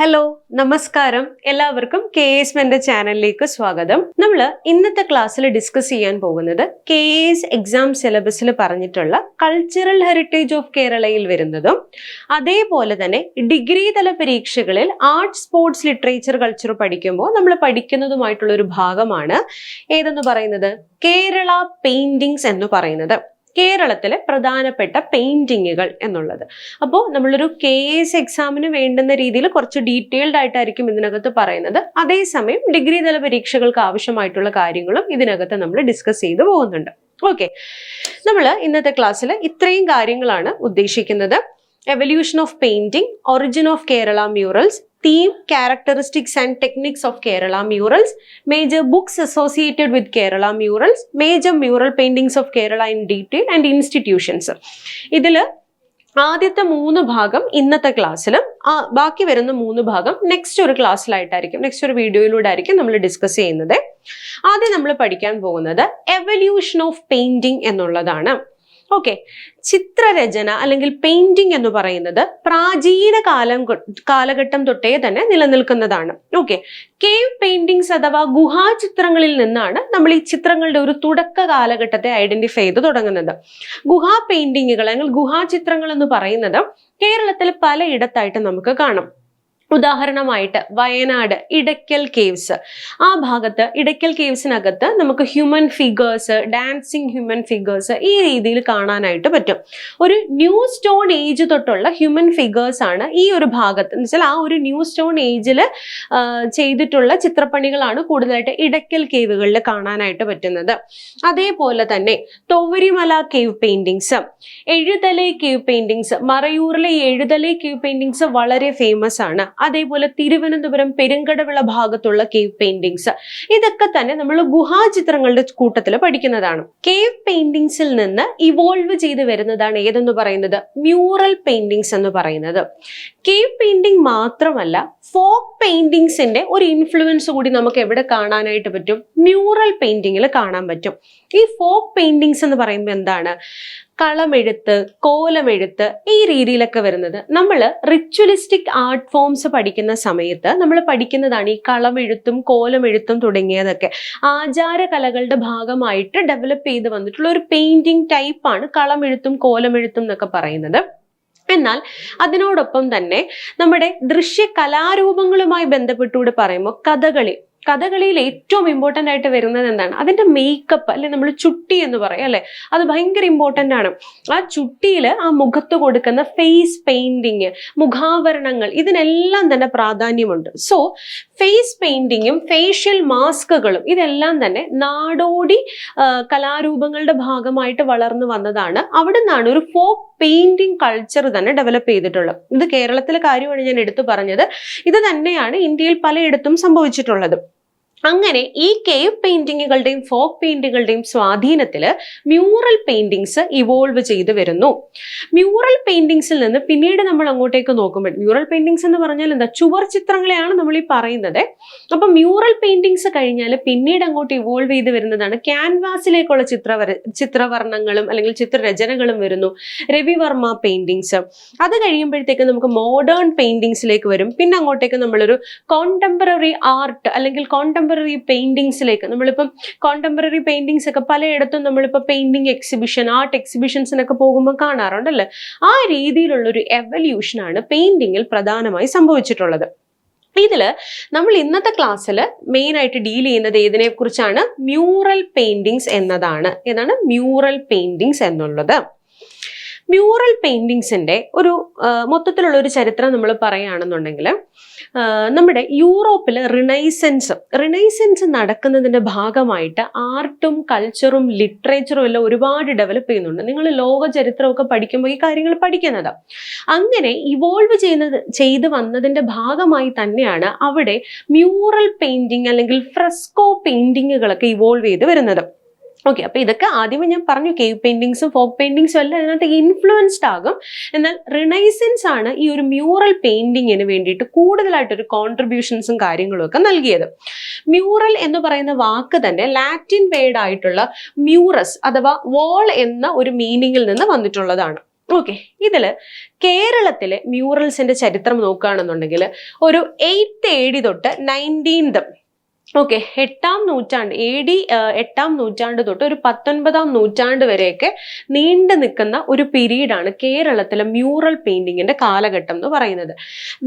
Hello നമസ്കാരം എല്ലാവർക്കും KS മെന്റെ ചാനലിലേക്ക് സ്വാഗതം. നമ്മൾ ഇന്നത്തെ ക്ലാസ്സിൽ ഡിസ്കസ് ചെയ്യാൻ പോകുന്നത് KS എക്സാം സിലബസിൽ പറഞ്ഞിട്ടുള്ള കൾച്ചറൽ ഹെറിറ്റേജ് ഓഫ് കേരളയിൽ വരുന്നതും അതേപോലെ തന്നെ ഡിഗ്രി തല പരീക്ഷകളിൽ ആർട്സ് സ്പോർട്സ് ലിറ്ററേച്ചർ കൾച്ചർ പഠിക്കുമ്പോൾ നമ്മൾ പഠിക്കുന്നതുമായിട്ടുള്ള ഒരു ഭാഗമാണ് ഏതെന്ന് പറയുന്നത് കേരള പെയിന്റിങ്സ് എന്ന് പറയുന്നത്. കേരളത്തിലെ പ്രധാനപ്പെട്ട പെയിന്റിങ്ങുകൾ എന്നുള്ളത്. അപ്പോൾ നമ്മളൊരു KS എക്സാമിന് വേണ്ടുന്ന രീതിയിൽ കുറച്ച് ഡീറ്റെയിൽഡ് ആയിട്ടായിരിക്കും ഇതിനകത്ത് പറയുന്നത്. അതേസമയം ഡിഗ്രി തല പരീക്ഷകൾക്ക് ആവശ്യമായിട്ടുള്ള കാര്യങ്ങളും ഇതിനകത്ത് നമ്മൾ ഡിസ്കസ് ചെയ്തു പോകുന്നുണ്ട്. ഓക്കെ, നമ്മൾ ഇന്നത്തെ ക്ലാസ്സിൽ ഇത്രയും കാര്യങ്ങളാണ് ഉദ്ദേശിക്കുന്നത്. Evolution of painting, origin of Kerala murals, theme, characteristics and techniques of Kerala murals, major books associated with Kerala murals, major mural paintings of Kerala in detail and institutions. ഇതില് ആദ്യത്തെ 3 ഭാഗം ഇന്നത്തെ ക്ലാസ്സിലും ബാക്കി വരുന്ന 3 ഭാഗം നെക്സ്റ്റ് ഒരു ക്ലാസ്സിലായിട്ടായിരിക്കും, നെക്സ്റ്റ് ഒരു വീഡിയോയിലൂടെ ആയിരിക്കും നമ്മൾ ഡിസ്കസ് ചെയ്യുന്നത്. ആദ്യം നമ്മൾ പഠിക്കാൻ പോകുന്നത് എവല്യൂഷൻ ഓഫ് പെയിന്റിംഗ് എന്നുള്ളതാണ്. ഓക്കെ, ചിത്രരചന അല്ലെങ്കിൽ പെയിന്റിംഗ് എന്ന് പറയുന്നത് പ്രാചീന കാലഘട്ടം തൊട്ടേ തന്നെ നിലനിൽക്കുന്നതാണ്. ഓക്കെ, കേവ് പെയിന്റിങ്സ് അഥവാ ഗുഹാചിത്രങ്ങളിൽ നിന്നാണ് നമ്മൾ ഈ ചിത്രങ്ങളുടെ ഒരു തുടക്ക കാലഘട്ടത്തെ ഐഡന്റിഫൈ ചെയ്ത് തുടങ്ങുന്നത്. ഗുഹാ പെയിന്റിങ്ങുകൾ അല്ലെങ്കിൽ ഗുഹാചിത്രങ്ങൾ എന്ന് പറയുന്നത് കേരളത്തിൽ പലയിടത്തായിട്ട് നമുക്ക് കാണാം. ഉദാഹരണമായിട്ട് വയനാട് ഇടയ്ക്കൽ കേവ്സ്, ആ ഭാഗത്ത് ഇടയ്ക്കൽ കേവ്സിനകത്ത് നമുക്ക് human figures, dancing human figures ഈ രീതിയിൽ കാണാനായിട്ട് പറ്റും. ഒരു ന്യൂ സ്റ്റോൺ ഏജ് തൊട്ടുള്ള ഹ്യൂമൻ ഫിഗേഴ്സ് ആണ് ഈ ഒരു ഭാഗത്ത് എന്ന് വെച്ചാൽ ആ ഒരു ന്യൂ സ്റ്റോൺ ഏജിൽ ചെയ്തിട്ടുള്ള ചിത്രപ്പണികളാണ് കൂടുതലായിട്ട് ഇടയ്ക്കൽ കേവുകളിൽ കാണാനായിട്ട് പറ്റുന്നത്. അതേപോലെ തന്നെ Thovarimala cave paintings, Ezhuthalai cave paintings, മറയൂരിലെ എഴുതലൈ കേവ് പെയിന്റിങ്സ് വളരെ ഫേമസ് ആണ്. അതേപോലെ തിരുവനന്തപുരം പെരുങ്കടവിള ഭാഗത്തുള്ള കേവ് പെയിന്റിങ്സ്, ഇതൊക്കെ തന്നെ നമ്മൾ ഗുഹാചിത്രങ്ങളുടെ കൂട്ടത്തിൽ പഠിക്കുന്നതാണ്. കേവ് പെയിന്റിങ്സിൽ നിന്ന് ഇവോൾവ് ചെയ്ത് വരുന്നതാണ് ഏതെന്ന് പറയുന്നത് മ്യൂറൽ പെയിന്റിങ്സ് എന്ന് പറയുന്നത്. കേവ് പെയിന്റിംഗ് മാത്രമല്ല, ഫോക്ക് പെയിന്റിങ്സിന്റെ ഒരു ഇൻഫ്ലുവൻസ് കൂടി നമുക്ക് എവിടെ കാണാനായിട്ട് പറ്റും? മ്യൂറൽ പെയിന്റിങ്ങിൽ കാണാൻ പറ്റും. ഈ ഫോക്ക് പെയിന്റിങ്സ് എന്ന് പറയുമ്പോൾ എന്താണ്? കളമെഴുത്ത്, കോലമെഴുത്ത് ഈ രീതിയിലൊക്കെ വരുന്നത്. നമ്മൾ റിച്വലിസ്റ്റിക് ആർട്ട് ഫോംസ് പഠിക്കുന്ന സമയത്ത് നമ്മൾ പഠിക്കുന്നതാണ് ഈ കളമെഴുത്തും കോലമെഴുത്തും തുടങ്ങിയതൊക്കെ. ആചാര കലകളുടെ ഭാഗമായിട്ട് ഡെവലപ്പ് ചെയ്ത് വന്നിട്ടുള്ള ഒരു പെയിന്റിംഗ് ടൈപ്പാണ് കളമെഴുത്തും കോലമെഴുത്തും എന്നൊക്കെ പറയുന്നത്. എന്നാൽ അതിനോടൊപ്പം തന്നെ നമ്മുടെ ദൃശ്യ കലാരൂപങ്ങളുമായി ബന്ധപ്പെട്ടുകൂടെ പറയുമ്പോൾ കഥകളിയിൽ ഏറ്റവും ഇമ്പോർട്ടൻ്റ് ആയിട്ട് വരുന്നത് എന്താണ്? അതിന്റെ മേക്കപ്പ്, അല്ലെ നമ്മൾ ചുട്ടി എന്ന് പറയും അല്ലെ, അത് ഭയങ്കര ഇമ്പോർട്ടൻ്റ് ആണ്. ആ ചുട്ടിയിൽ ആ മുഖത്ത് കൊടുക്കുന്ന ഫേസ് പെയിന്റിങ്, മുഖാവരണങ്ങൾ, ഇതിനെല്ലാം തന്നെ പ്രാധാന്യമുണ്ട്. സോ ഫേസ് പെയിന്റിങ്ങും ഫേഷ്യൽ മാസ്കുകളും ഇതെല്ലാം തന്നെ നാടോടി കലാരൂപങ്ങളുടെ ഭാഗമായിട്ട് വളർന്നു വന്നതാണ്. അവിടെ നിന്നാണ് ഒരു ഫോക്ക് പെയിന്റിംഗ് കൾച്ചർ തന്നെ ഡെവലപ്പ് ചെയ്തിട്ടുള്ളത്. ഇത് കേരളത്തിലെ കാര്യമാണ് ഞാൻ എടുത്തു പറഞ്ഞത്. ഇത് തന്നെയാണ് ഇന്ത്യയിൽ പലയിടത്തും സംഭവിച്ചിട്ടുള്ളത്. അങ്ങനെ ഈ കേവ് പെയിന്റിങ്ങുകളുടെയും ഫോക്ക് പെയിന്റിങ്ങുകളുടെയും സ്വാധീനത്തില് മ്യൂറൽ പെയിന്റിങ്സ് ഇവോൾവ് ചെയ്ത് വരുന്നു. മ്യൂറൽ പെയിന്റിങ്സിൽ നിന്ന് പിന്നീട് നമ്മൾ അങ്ങോട്ടേക്ക് നോക്കുമ്പോൾ, മ്യൂറൽ പെയിന്റിങ്സ് എന്ന് പറഞ്ഞാൽ എന്താ? ചുവർ ചിത്രങ്ങളെയാണ് നമ്മൾ ഈ പറയുന്നത്. അപ്പൊ മ്യൂറൽ പെയിന്റിങ്സ് കഴിഞ്ഞാൽ പിന്നീട് അങ്ങോട്ട് ഇവോൾവ് ചെയ്ത് വരുന്നതാണ് ക്യാൻവാസിലേക്കുള്ള ചിത്രവർണ്ണങ്ങളും അല്ലെങ്കിൽ ചിത്രരചനകളും വരുന്നു. രവിവർമ്മ പെയിന്റിങ്സ്. അത് കഴിയുമ്പോഴത്തേക്ക് നമുക്ക് മോഡേൺ പെയിന്റിങ്സിലേക്ക് വരും. പിന്നെ അങ്ങോട്ടേക്ക് നമ്മളൊരു കോണ്ടംപററി ആർട്ട് അല്ലെങ്കിൽ കോണ്ടംപററി പെയിന്റിങ്സിലേക്ക്, നമ്മളിപ്പം കോണ്ടംപററി പെയിന്റിങ്സ് ഒക്കെ പലയിടത്തും നമ്മളിപ്പോൾ പെയിന്റിംഗ് എക്സിബിഷൻ, ആർട്ട് എക്സിബിഷൻസിനൊക്കെ പോകുമ്പോൾ കാണാറുണ്ടല്ലേ. ആ രീതിയിലുള്ള ഒരു എവല്യൂഷനാണ് പെയിന്റിങ്ങിൽ പ്രധാനമായി സംഭവിച്ചിട്ടുള്ളത്. ഇതില് നമ്മൾ ഇന്നത്തെ ക്ലാസ്സിൽ മെയിൻ ആയിട്ട് ഡീൽ ചെയ്യുന്നത് ഏതിനെ കുറിച്ചാണ്? മ്യൂറൽ പെയിന്റിങ്സ് എന്നതാണ്. ഏതാണ് മ്യൂറൽ പെയിന്റിങ്സ് എന്നുള്ളത്? മ്യൂറൽ പെയിന്റിങ്സിന്റെ ഒരു മൊത്തത്തിലുള്ള ഒരു ചരിത്രം നമ്മൾ പറയുകയാണെന്നുണ്ടെങ്കിൽ, നമ്മുടെ യൂറോപ്പിൽ റിനൈസൻസ് നടക്കുന്നതിന്റെ ഭാഗമായിട്ട് ആർട്ടും കൾച്ചറും ലിറ്ററേച്ചറും എല്ലാം ഒരുപാട് ഡെവലപ്പ് ചെയ്യുന്നുണ്ട്. നിങ്ങൾ ലോക ചരിത്രമൊക്കെ പഠിക്കുമ്പോൾ ഈ കാര്യങ്ങൾ പഠിക്കുന്നത്. അങ്ങനെ ഇവോൾവ് ചെയ്ത് വന്നതിന്റെ ഭാഗമായി തന്നെയാണ് അവിടെ മ്യൂറൽ പെയിന്റിങ് അല്ലെങ്കിൽ ഫ്രെസ്കോ പെയിന്റിങ്ങുകളൊക്കെ ഇവോൾവ് ചെയ്ത് വരുന്നത്. ഓക്കെ, അപ്പൊ ഇതൊക്കെ ആദ്യമേ ഞാൻ പറഞ്ഞു, കേവ് പെയിന്റിങ്സും ഫോക്ക് പെയിന്റിങ്സും എല്ലാം ഇതിനകത്ത് ഇൻഫ്ലുവൻസ്ഡ് ആകും. എന്നാൽ റിനൈസൻസ് ആണ് ഈ ഒരു മ്യൂറൽ പെയിന്റിങ്ങിന് വേണ്ടിയിട്ട് കൂടുതലായിട്ടൊരു കോൺട്രിബ്യൂഷൻസും കാര്യങ്ങളും ഒക്കെ നൽകിയത്. മ്യൂറൽ എന്ന് പറയുന്ന വാക്ക് തന്നെ ലാറ്റിൻ വേർഡ് ആയിട്ടുള്ള മ്യൂറസ് അഥവാ വാൾ എന്ന ഒരു മീനിങ്ങിൽ നിന്ന് വന്നിട്ടുള്ളതാണ്. ഓക്കെ, ഇതില് കേരളത്തിലെ മ്യൂറൽസിന്റെ ചരിത്രം നോക്കുകയാണെന്നുണ്ടെങ്കിൽ ഒരു 8th AD തൊട്ട് 19th ഓക്കെ 8ാം നൂറ്റാണ്ട് AD 8ാം നൂറ്റാണ്ട് തൊട്ട് ഒരു 19ാം നൂറ്റാണ്ട് വരെയൊക്കെ നീണ്ടു നിൽക്കുന്ന ഒരു പീരീഡാണ് കേരളത്തിലെ മ്യൂറൽ പെയിന്റിങ്ങിന്റെ കാലഘട്ടം എന്ന് പറയുന്നത്.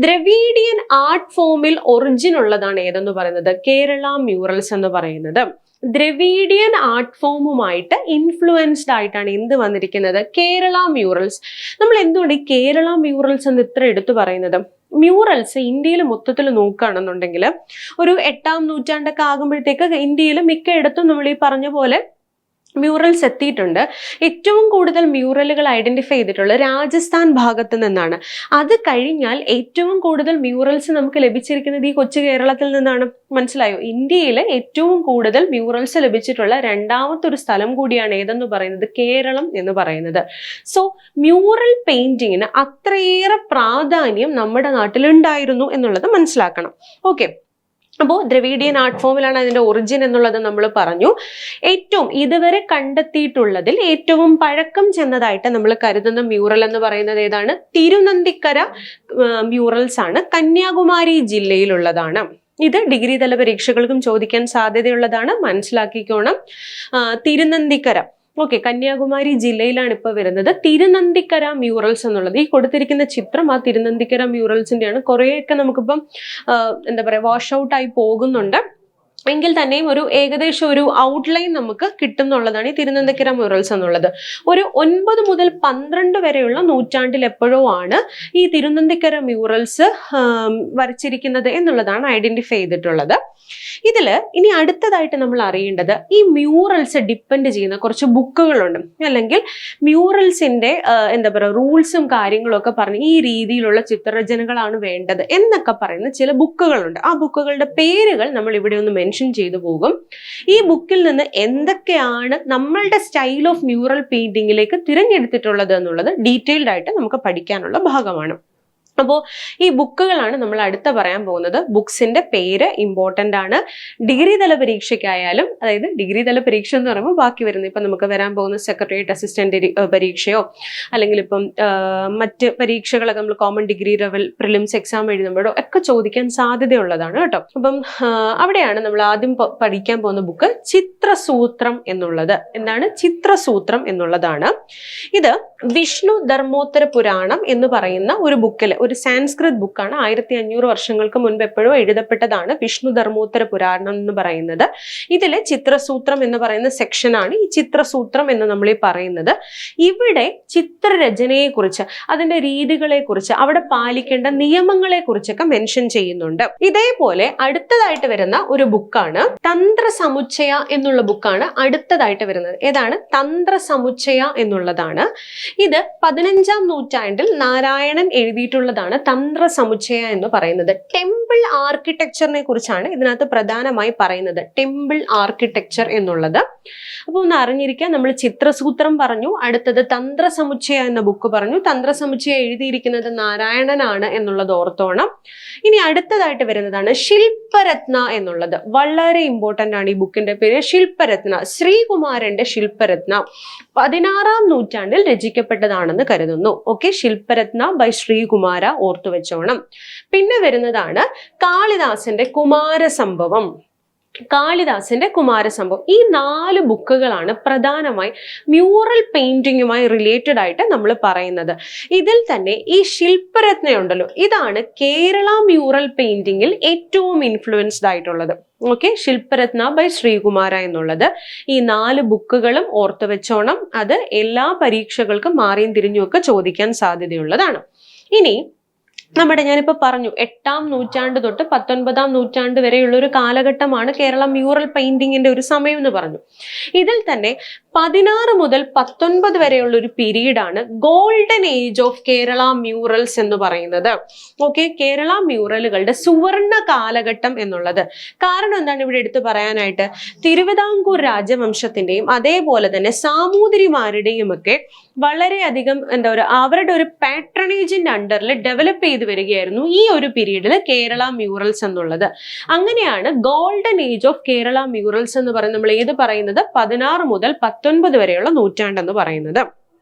ദ്രവീഡിയൻ ആർട്ട് ഫോമിൽ ഒറിജിൻ ഉള്ളതാണ് ഏതെന്ന് പറയുന്നത് കേരള മ്യൂറൽസ് എന്ന് പറയുന്നത്. ദ്രവീഡിയൻ ആർട്ട് ഫോമുമായിട്ട് ഇൻഫ്ലുവൻസ്ഡ് ആയിട്ടാണ് എന്ത് വന്നിരിക്കുന്നത് കേരള മ്യൂറൽസ്. നമ്മൾ എന്തുകൊണ്ട് ഈ കേരള മ്യൂറൽസ് എന്ന് ഇത്ര എടുത്തു പറയുന്നത്? മ്യൂറൽസ് ഇന്ത്യയിൽ മൊത്തത്തിൽ നോക്കുകയാണെന്നുണ്ടെങ്കിൽ ഒരു 8ാം നൂറ്റാണ്ടൊക്കെ ആകുമ്പോഴത്തേക്ക് ഇന്ത്യയിൽ മിക്കയിടത്തും നമ്മൾ ഈ പറഞ്ഞ പോലെ മ്യൂറൽസ് എത്തിയിട്ടുണ്ട്. ഏറ്റവും കൂടുതൽ മ്യൂറലുകൾ ഐഡന്റിഫൈ ചെയ്തിട്ടുള്ളത് രാജസ്ഥാൻ ഭാഗത്ത് നിന്നാണ്. അത് കഴിഞ്ഞാൽ ഏറ്റവും കൂടുതൽ മ്യൂറൽസ് നമുക്ക് ലഭിച്ചിരിക്കുന്നത് ഈ കൊച്ചു കേരളത്തിൽ നിന്നാണ്. മനസ്സിലായോ? ഇന്ത്യയിൽ ഏറ്റവും കൂടുതൽ മ്യൂറൽസ് ലഭിച്ചിട്ടുള്ള രണ്ടാമത്തെ ഒരു സ്ഥലം കൂടിയാണ് ഏതെന്ന് പറയുന്നത് കേരളം എന്ന് പറയുന്നത്. സോ മ്യൂറൽ പെയിന്റിങ്ങിന് അത്രയേറെ പ്രാധാന്യം നമ്മുടെ നാട്ടിലുണ്ടായിരുന്നു എന്നുള്ളത് മനസ്സിലാക്കണം. ഓക്കെ, അപ്പോൾ ദ്രവീഡിയൻ ആർട്ട് ഫോമിലാണ് അതിന്റെ ഒറിജിൻ എന്നുള്ളത് നമ്മൾ പറഞ്ഞു. ഏറ്റവും ഇതുവരെ കണ്ടെത്തിയിട്ടുള്ളതിൽ ഏറ്റവും പഴക്കം ചെന്നതായിട്ട് നമ്മൾ കരുതുന്ന മ്യൂറൽ എന്ന് പറയുന്നത് ഏതാണ്? തിരുനന്തിക്കര മ്യൂറൽസ് ആണ്. കന്യാകുമാരി ജില്ലയിലുള്ളതാണ്. ഇത് ഡിഗ്രി തല പരീക്ഷകൾക്കും ചോദിക്കാൻ സാധ്യതയുള്ളതാണ്, മനസ്സിലാക്കിക്കോണം. തിരുനന്തിക്കര ഓക്കെ കന്യാകുമാരി ജില്ലയിലാണ് ഇപ്പൊ വരുന്നത് തിരുനന്തിക്കര മ്യൂറൽസ് എന്നുള്ളത്. ഈ കൊടുത്തിരിക്കുന്ന ചിത്രം ആ തിരുനന്തിക്കര മ്യൂറൽസിന്റെയാണ്. കുറേയൊക്കെ നമുക്കിപ്പം എന്താ പറയാ വാഷ് ഔട്ട് ആയി പോകുന്നുണ്ട്, എങ്കിൽ തന്നെയും ഒരു ഏകദേശം ഒരു ഔട്ട്ലൈൻ നമുക്ക് കിട്ടും എന്നുള്ളതാണ് ഈ തിരുനന്തിക്കര മ്യൂറൽസ് എന്നുള്ളത്. ഒരു 9 മുതൽ 12 വരെയുള്ള നൂറ്റാണ്ടിൽ എപ്പോഴോ ആണ് ഈ തിരുനന്തിക്കര മ്യൂറൽസ് വരച്ചിരിക്കുന്നത് എന്നുള്ളതാണ് ഐഡന്റിഫൈ ചെയ്തിട്ടുള്ളത്. ഇതില് ഇനി അടുത്തതായിട്ട് നമ്മൾ അറിയേണ്ടത് ഈ മ്യൂറൽസ് ഡിപ്പെൻഡ് ചെയ്യുന്ന കുറച്ച് ബുക്കുകളുണ്ട്, അല്ലെങ്കിൽ മ്യൂറൽസിന്റെ എന്താ പറയുക റൂൾസും കാര്യങ്ങളും ഒക്കെ പറഞ്ഞ് ഈ രീതിയിലുള്ള ചിത്രരചനകളാണ് വേണ്ടത് എന്നൊക്കെ പറയുന്ന ചില ബുക്കുകളുണ്ട്. ആ ബുക്കുകളുടെ പേരുകൾ നമ്മൾ ഇവിടെ ഒന്ന് മെൻഷൻ ചെയ്തു പോകും. ഈ ബുക്കിൽ നിന്ന് എന്തൊക്കെയാണ് നമ്മളുടെ സ്റ്റൈൽ ഓഫ് മ്യൂറൽ പെയിന്റിങ്ങിലേക്ക് തിരഞ്ഞെടുത്തിട്ടുള്ളത് എന്നുള്ളത് ഡീറ്റെയിൽഡ് ആയിട്ട് നമുക്ക് പഠിക്കാനുള്ള ഭാഗമാണ്. അപ്പോൾ ഈ ബുക്കുകളാണ് നമ്മൾ അടുത്ത പറയാൻ പോകുന്നത്. ബുക്സിന്റെ പേര് ഇമ്പോർട്ടൻ്റ് ആണ്. ഡിഗ്രി തല പരീക്ഷയ്ക്കായാലും, അതായത് ഡിഗ്രി തല പരീക്ഷ എന്ന് പറയുമ്പോൾ ബാക്കി വരുന്നത് ഇപ്പം നമുക്ക് വരാൻ പോകുന്ന സെക്രട്ടേറിയറ്റ് അസിസ്റ്റന്റ് പരീക്ഷയോ അല്ലെങ്കിൽ ഇപ്പം മറ്റ് പരീക്ഷകളൊക്കെ നമ്മൾ common degree level prelims exam എഴുതുമ്പോഴോ ഒക്കെ ചോദിക്കാൻ സാധ്യതയുള്ളതാണ് കേട്ടോ. അപ്പം അവിടെയാണ് നമ്മൾ ആദ്യം പഠിക്കാൻ പോകുന്ന ബുക്ക് ചിത്രസൂത്രം എന്നുള്ളത്. എന്താണ് ചിത്രസൂത്രം എന്നുള്ളതാണ്? ഇത് വിഷ്ണു ധർമ്മോത്തര പുരാണം എന്ന് പറയുന്ന ഒരു ബുക്കിൽ, ഒരു സാൻസ്ക്രിത് ബുക്കാണ്. 1500 വർഷങ്ങൾക്ക് മുൻപ് എപ്പോഴോ എഴുതപ്പെട്ടതാണ് വിഷ്ണു ധർമ്മോത്തര പുരാണം എന്ന് പറയുന്നത്. ഇതിലെ ചിത്രസൂത്രം എന്ന് പറയുന്ന സെക്ഷനാണ് ഈ ചിത്രസൂത്രം എന്ന് നമ്മൾ ഈ പറയുന്നത്. ഇവിടെ ചിത്രരചനയെ കുറിച്ച്, അതിന്റെ രീതികളെ കുറിച്ച്, അവിടെ പാലിക്കേണ്ട നിയമങ്ങളെ കുറിച്ചൊക്കെ മെൻഷൻ ചെയ്യുന്നുണ്ട്. ഇതേപോലെ അടുത്തതായിട്ട് വരുന്ന ഒരു ബുക്കാണ് തന്ത്രസമുച്ചയ എന്നുള്ള ബുക്കാണ് അടുത്തതായിട്ട് വരുന്നത്. ഏതാണ്? തന്ത്രസമുച്ചയ എന്നുള്ളതാണ്. ഇത് 15ാം നൂറ്റാണ്ടിൽ നാരായണൻ എഴുതിയിട്ടുള്ളതാണ് തന്ത്രസമുച്ചയ എന്ന് പറയുന്നത്. ടെമ്പിൾ ആർക്കിടെക്ചറിനെ കുറിച്ചാണ് ഇതിനകത്ത് പ്രധാനമായി പറയുന്നത്, ടെമ്പിൾ ആർക്കിടെക്ചർ എന്നുള്ളത്. അപ്പൊ ഒന്ന് അറിഞ്ഞിരിക്കുക. നമ്മൾ ചിത്രസൂത്രം പറഞ്ഞു, അടുത്തത് തന്ത്രസമുച്ചയ എന്ന ബുക്ക് പറഞ്ഞു. തന്ത്രസമുച്ചയ എഴുതിയിരിക്കുന്നത് നാരായണനാണ് എന്നുള്ളത് ഓർത്തോണം. ഇനി അടുത്തതായിട്ട് വരുന്നതാണ് ശില്പരത്ന എന്നുള്ളത്. വളരെ ഇമ്പോർട്ടന്റ് ആണ് ഈ ബുക്കിന്റെ പേര്, ശില്പരത്ന. ശ്രീകുമാരന്റെ ശില്പരത്ന 16ാം നൂറ്റാണ്ടിൽ രചിക്കപ്പെട്ടതാണെന്ന് കരുതുന്നു. ഓക്കെ, ശില്പരത്ന ബൈ ശ്രീകുമാര ഓർത്തു വെച്ചോണം. പിന്നെ വരുന്നതാണ് കാളിദാസന്റെ കുമാരസംഭവം. കാളിദാസന്റെ കുമാരസംഭവം. ഈ 4 ബുക്കുകളാണ് പ്രധാനമായി മ്യൂറൽ പെയിന്റിങ്ങുമായി റിലേറ്റഡ് ആയിട്ട് നമ്മൾ പറയുന്നത്. ഇതിൽ തന്നെ ഈ ശില്പരത്നയുണ്ടല്ലോ, ഇതാണ് കേരള മ്യൂറൽ പെയിന്റിങ്ങിൽ ഏറ്റവും ഇൻഫ്ലുവൻസ്ഡ് ആയിട്ടുള്ളത്. ഓക്കെ, ശില്പരത്ന ബൈ ശ്രീകുമാര എന്നുള്ളത്. ഈ 4 ബുക്കുകളും ഓർത്തു വെച്ചോണം. അത് എല്ലാ പരീക്ഷകൾക്കും മാറിയും തിരിഞ്ഞും ഒക്കെ ചോദിക്കാൻ സാധ്യതയുള്ളതാണ്. ഇനി ഞാനിപ്പോ പറഞ്ഞു 8ാം നൂറ്റാണ്ട് തൊട്ട് 19ാം നൂറ്റാണ്ട് വരെയുള്ള ഒരു കാലഘട്ടമാണ് കേരള മ്യൂറൽ പെയിന്റിങ്ങിന്റെ ഒരു സമയം എന്ന് പറഞ്ഞു. ഇതിൽ തന്നെ 16 മുതൽ 19 വരെയുള്ള ഒരു പീരീഡാണ് golden age of Kerala murals എന്ന് പറയുന്നത്. ഓക്കെ, കേരള മ്യൂറലുകളുടെ സുവർണ കാലഘട്ടം എന്നുള്ളത്. കാരണം എന്താണ് ഇവിടെ എടുത്തു പറയാനായിട്ട്? തിരുവിതാംകൂർ രാജവംശത്തിന്റെയും അതേപോലെ തന്നെ സാമൂതിരിമാരുടെയും ഒക്കെ വളരെയധികം എന്താ പറയുക അവരുടെ ഒരു പാട്രണേജിന്റെ അണ്ടറിൽ ഡെവലപ്പ് ചെയ്ത് വരികയായിരുന്നു ഈ ഒരു പീരീഡിൽ കേരള മ്യൂറൽസ് എന്നുള്ളത്. അങ്ങനെയാണ് golden age of Kerala murals എന്ന് പറയുന്നത്. നമ്മൾ ഏത് പറയുന്നത്? 16 മുതൽ 19 വരെയുള്ള നൂറ്റാണ്ടെന്ന് പറയുന്നത്.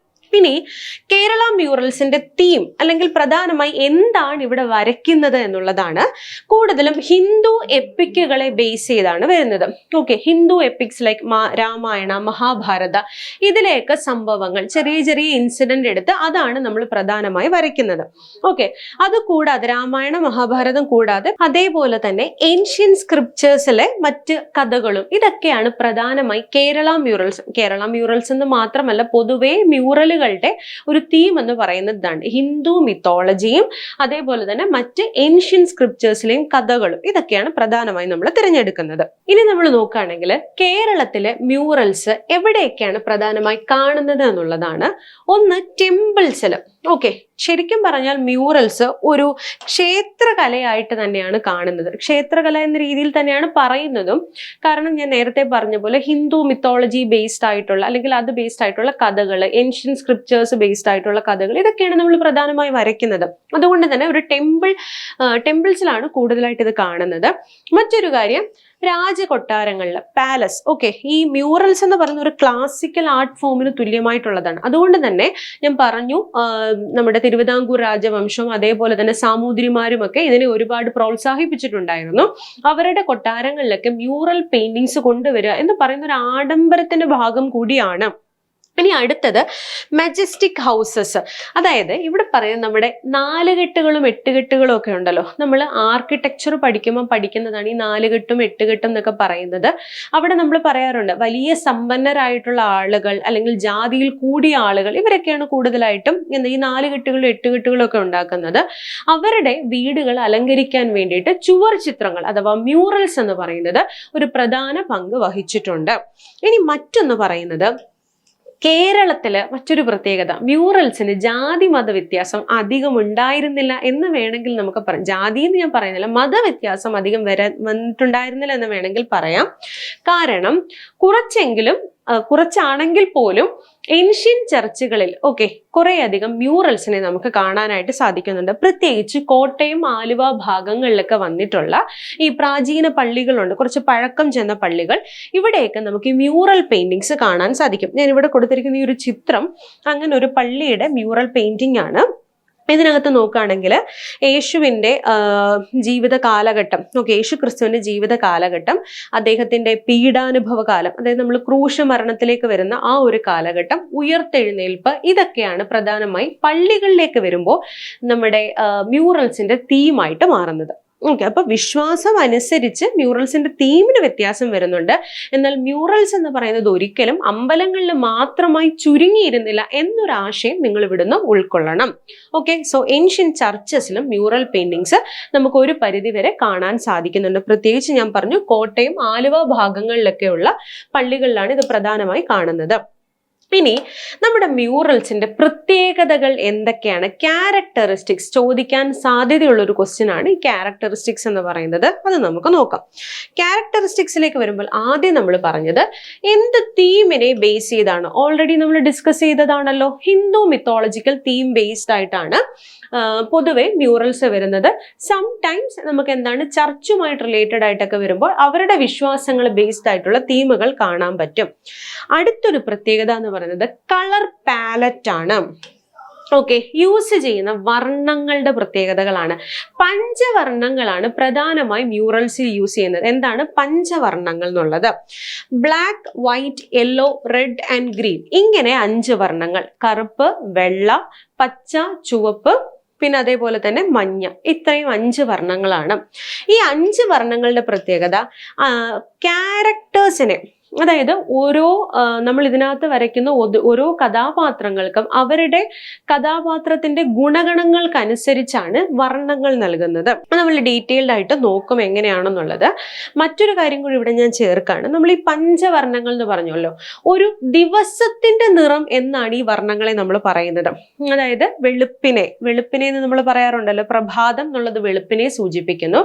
ഇനി കേരള മ്യൂറൽസിന്റെ തീം അല്ലെങ്കിൽ പ്രധാനമായി എന്താണ് ഇവിടെ വരയ്ക്കുന്നത് എന്നുള്ളതാണ്. കൂടുതലും ഹിന്ദു എപ്പിക്കുകളെ ബേസ് ചെയ്താണ് വരുന്നത്. Okay, Hindu epics like Ramayana, Mahabharata, ഇതിലെയൊക്കെ സംഭവങ്ങൾ, ചെറിയ ചെറിയ ഇൻസിഡന്റ് എടുത്ത് അതാണ് നമ്മൾ പ്രധാനമായി വരയ്ക്കുന്നത്. ഓക്കെ, അത് കൂടാതെ രാമായണ മഹാഭാരതം കൂടാതെ അതേപോലെ തന്നെ ഏൻഷ്യൻ സ്ക്രിപ്ചേഴ്സിലെ മറ്റ് കഥകളും ഇതൊക്കെയാണ് പ്രധാനമായി കേരള മ്യൂറൽസ് എന്ന് മാത്രമല്ല പൊതുവെ മ്യൂറലുകളുടെ ഒരു തീം എന്ന് പറയുന്നതാണ്. ഹിന്ദു മിത്തോളജിയും അതേപോലെ തന്നെ മറ്റ് ഏൻഷ്യൻ സ്ക്രിപ്ചേഴ്സിലെയും കഥകളും ഇതൊക്കെയാണ് പ്രധാനമായി നമ്മൾ തിരഞ്ഞെടുക്കുന്നത്. ഇനി നമ്മൾ നോക്കുകയാണെങ്കിൽ കേരളത്തിലെ മ്യൂറൽസ് എവിടെയൊക്കെയാണ് പ്രധാനമായി കാണുന്നത് എന്നുള്ളതാണ്. ഒന്ന്, ടെമ്പിൾസിൽ. ഓക്കെ, ശരിക്കും പറഞ്ഞാൽ മ്യൂറൽസ് ഒരു ക്ഷേത്രകലയായിട്ട് തന്നെയാണ് കാണുന്നത്. ക്ഷേത്രകല എന്ന രീതിയിൽ തന്നെയാണ് പറയുന്നതും. കാരണം ഞാൻ നേരത്തെ പറഞ്ഞ പോലെ ഹിന്ദു മിത്തോളജി ബേസ്ഡ് ആയിട്ടുള്ള അല്ലെങ്കിൽ അത് ബേസ്ഡ് ആയിട്ടുള്ള കഥകൾ, ഏൻഷ്യൻ സ്ക്രിപ്ചേഴ്സ് ബേസ്ഡ് ആയിട്ടുള്ള കഥകൾ, ഇതൊക്കെയാണ് നമ്മൾ പ്രധാനമായി വരയ്ക്കുന്നത്. അതുകൊണ്ട് തന്നെ ഒരു ടെമ്പിൾസിലാണ് കൂടുതലായിട്ട് ഇത് കാണുന്നത്. മറ്റൊരു കാര്യം, രാജകൊട്ടാരങ്ങളിൽ, പാലസ്. ഓക്കെ, ഈ മ്യൂറൽസ് എന്ന് പറയുന്ന ഒരു ക്ലാസിക്കൽ ആർട്ട് ഫോമിന് തുല്യമായിട്ടുള്ളതാണ്. അതുകൊണ്ട് തന്നെ ഞാൻ പറഞ്ഞു, നമ്മുടെ തിരുവിതാംകൂർ രാജവംശം അതേപോലെ തന്നെ സാമൂതിരിമാരും ഒക്കെ ഇതിനെ ഒരുപാട് പ്രോത്സാഹിപ്പിച്ചിട്ടുണ്ടായിരുന്നു. അവരുടെ കൊട്ടാരങ്ങളിലൊക്കെ മ്യൂറൽ പെയിന്റിങ്സ് കൊണ്ടുവരിക എന്ന് പറയുന്ന ഒരു ആഡംബരത്തിന്റെ ഭാഗം കൂടിയാണ്. ഇനി അടുത്തത് മജസ്റ്റിക് ഹൗസസ്. അതായത് ഇവിടെ പറയുന്നത് നമ്മുടെ 4 കെട്ടുകളും 8 കെട്ടുകളും ഒക്കെ ഉണ്ടല്ലോ. നമ്മൾ ആർക്കിടെക്ചർ പഠിക്കുമ്പോൾ പഠിക്കുന്നതാണ് ഈ 4 കെട്ടും 8 കെട്ടും എന്നൊക്കെ പറയുന്നത്. അവിടെ നമ്മൾ പറയാറുണ്ട് വലിയ സമ്പന്നരായിട്ടുള്ള ആളുകൾ അല്ലെങ്കിൽ ജാതിയിൽ കൂടിയ ആളുകൾ, ഇവരൊക്കെയാണ് കൂടുതലായിട്ടും ഈ 4 കെട്ടുകളും 8 കെട്ടുകളും ഒക്കെ ഉണ്ടാക്കുന്നത്. അവരുടെ വീടുകൾ അലങ്കരിക്കാൻ വേണ്ടിയിട്ട് ചുവർ ചിത്രങ്ങൾ അഥവാ മ്യൂറൽസ് എന്ന് പറയുന്നത് ഒരു പ്രധാന പങ്ക് വഹിച്ചിട്ടുണ്ട്. ഇനി മറ്റൊന്ന് പറയുന്നത്, കേരളത്തില് മറ്റൊരു പ്രത്യേകത, മ്യൂറൽസിന് ജാതി മത വ്യത്യാസം അധികം ഉണ്ടായിരുന്നില്ല എന്ന് വേണമെങ്കിൽ നമുക്ക് പറയാം. ജാതി എന്ന് ഞാൻ പറയുന്നില്ല, മതവ്യത്യാസം അധികം വന്നിട്ടുണ്ടായിരുന്നില്ല എന്ന് വേണമെങ്കിൽ പറയാം. കാരണം കുറച്ചാണെങ്കിൽ പോലും ഏൻഷ്യൻ ചർച്ചുകളിൽ കുറേയധികം മ്യൂറൽസിനെ നമുക്ക് കാണാനായിട്ട് സാധിക്കുന്നുണ്ട്. പ്രത്യേകിച്ച് കോട്ടയം, ആലുവ ഭാഗങ്ങളിലൊക്കെ വന്നിട്ടുള്ള ഈ പ്രാചീന പള്ളികളുണ്ട്, കുറച്ച് പഴക്കം ചെന്ന പള്ളികൾ, ഇവിടെയൊക്കെ നമുക്ക് ഈ മ്യൂറൽ പെയിന്റിങ്സ് കാണാൻ സാധിക്കും. ഞാൻ ഇവിടെ കൊടുത്തിരിക്കുന്ന ഈ ഒരു ചിത്രം അങ്ങനെ ഒരു പള്ളിയുടെ മ്യൂറൽ പെയിന്റിംഗ് ആണ്. ഇതിനകത്ത് നോക്കുകയാണെങ്കിൽ യേശുവിൻ്റെ ജീവിത കാലഘട്ടം, യേശു ക്രിസ്തുവിൻ്റെ ജീവിത കാലഘട്ടം, അദ്ദേഹത്തിൻ്റെ പീഡാനുഭവ കാലം, അതായത് നമ്മൾ ക്രൂശ മരണത്തിലേക്ക് വരുന്ന ആ ഒരു കാലഘട്ടം, ഉയർത്തെഴുന്നേൽപ്പ്, ഇതൊക്കെയാണ് പ്രധാനമായി പള്ളികളിലേക്ക് വരുമ്പോൾ നമ്മുടെ മ്യൂറൽസിന്റെ തീമായിട്ട് മാറുന്നത്. അപ്പൊ വിശ്വാസം അനുസരിച്ച് മ്യൂറൽസിന്റെ തീമിന് വ്യത്യാസം വരുന്നുണ്ട്. എന്നാൽ മ്യൂറൽസ് എന്ന് പറയുന്നത് ഒരിക്കലും അമ്പലങ്ങളിൽ മാത്രമായി ചുരുങ്ങിയിരുന്നില്ല എന്നൊരു ആശയം നിങ്ങൾ ഇവിടുന്ന് ഉൾക്കൊള്ളണം. സോ ഏൻഷ്യൻ ചർച്ചസിലും മ്യൂറൽ പെയിന്റിങ്സ് നമുക്ക് ഒരു പരിധി വരെ കാണാൻ സാധിക്കുന്നുണ്ട്. പ്രത്യേകിച്ച് ഞാൻ പറഞ്ഞു കോട്ടയം, ആലുവ ഭാഗങ്ങളിലൊക്കെയുള്ള പള്ളികളിലാണ് ഇത് പ്രധാനമായി കാണുന്നത്. ഇനി നമ്മുടെ മ്യൂറൽസിന്റെ പ്രത്യേകതകൾ എന്തൊക്കെയാണ്, ക്യാരക്ടറിസ്റ്റിക്സ് ചോദിക്കാൻ സാധ്യതയുള്ള ഒരു ക്വസ്റ്റ്യൻ ആണ് ഈ ക്യാരക്ടറിസ്റ്റിക്സ് എന്ന് പറയുന്നത്. അത് നമുക്ക് നോക്കാം. ക്യാരക്ടറിസ്റ്റിക്സിലേക്ക് വരുമ്പോൾ ആദ്യം നമ്മൾ പറഞ്ഞത് എന്ത് തീമിനെ ബേസ് ചെയ്താണ്, ഓൾറെഡി നമ്മൾ ഡിസ്കസ് ചെയ്തതാണല്ലോ. ഹിന്ദു മിത്തോളജിക്കൽ തീം ബേസ്ഡ് ആയിട്ടാണ് പൊതുവെ മ്യൂറൽസ് വരുന്നത്. സംടൈംസ് നമുക്ക് എന്താണ് ചർച്ചുമായിട്ട് റിലേറ്റഡ് ആയിട്ടൊക്കെ വരുമ്പോൾ അവരുടെ വിശ്വാസങ്ങൾ ബേസ്ഡ് ആയിട്ടുള്ള തീമുകൾ കാണാൻ പറ്റും. അടുത്തൊരു പ്രത്യേകത എന്ന് പറയുന്നത് കളർ പാലറ്റ് ആണ്. യൂസ് ചെയ്യുന്ന വർണ്ണങ്ങളുടെ പ്രത്യേകതകളാണ്. പഞ്ചവർണ്ണങ്ങളാണ് പ്രധാനമായി മ്യൂറൽസിൽ യൂസ് ചെയ്യുന്നത്. എന്താണ് പഞ്ചവർണ്ണങ്ങൾ എന്നുള്ളത്? Black, white, yellow, red and green, ഇങ്ങനെ 5 വർണ്ണങ്ങൾ. കറുപ്പ്, വെള്ള, പച്ച, ചുവപ്പ്, പിന്നെ അതേപോലെ തന്നെ മഞ്ഞ, ഇത്രയും 5 വർണ്ണങ്ങളാണ്. ഈ 5 വർണ്ണങ്ങളുടെ പ്രത്യേകത ക്യാരക്ടേഴ്സിനെ, അതായത് നമ്മൾ ഇതിനകത്ത് വരയ്ക്കുന്ന ഓരോ കഥാപാത്രങ്ങൾക്കും അവരുടെ കഥാപാത്രത്തിന്റെ ഗുണഗണങ്ങൾക്കനുസരിച്ചാണ് വർണ്ണങ്ങൾ നൽകുന്നത്. നമ്മൾ ഡീറ്റെയിൽഡ് ആയിട്ട് നോക്കും എങ്ങനെയാണെന്നുള്ളത്. മറ്റൊരു കാര്യം കൂടി ഇവിടെ ഞാൻ ചേർക്കാണ്. നമ്മൾ ഈ പഞ്ചവർണ്ണങ്ങൾ എന്ന് പറഞ്ഞല്ലോ, ഒരു ദിവസത്തിന്റെ നിറം എന്നാണ് ഈ വർണ്ണങ്ങളെ നമ്മൾ പറയുന്നത്. അതായത് വെളുപ്പിനെ എന്ന് നമ്മൾ പറയാറുണ്ടല്ലോ, പ്രഭാതം എന്നുള്ളത് വെളുപ്പിനെ സൂചിപ്പിക്കുന്നു.